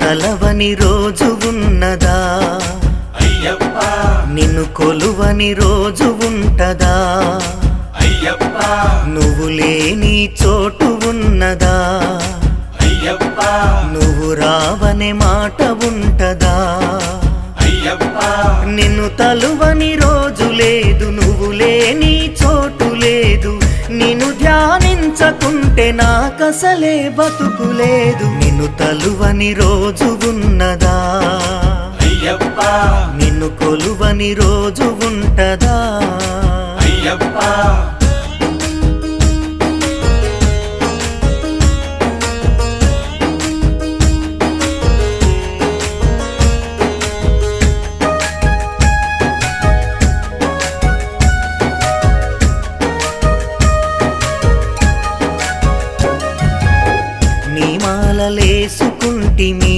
తలవని రోజు ఉన్నదా అయ్యప్ప నిన్ను కొలువని రోజు ఉంటదా అయ్యప్ప నువ్వు లేని చోటు ఉన్నదా అయ్యప్ప నువ్వు రావనే మాట ఉంటదా అయ్యప్ప నిన్ను తలువని రోజు లేదు నువ్వు లేని చోటు లేదు నిన్ను ధ్యానించకుంటే నాకసలే బతుకులేదు నిన్ను తలువని రోజు ఉన్నదా అయ్యప్ప నిన్ను కొలువని రోజు ఉంటదా అయ్యప్ప నీ మాలలేసుకుంటిమి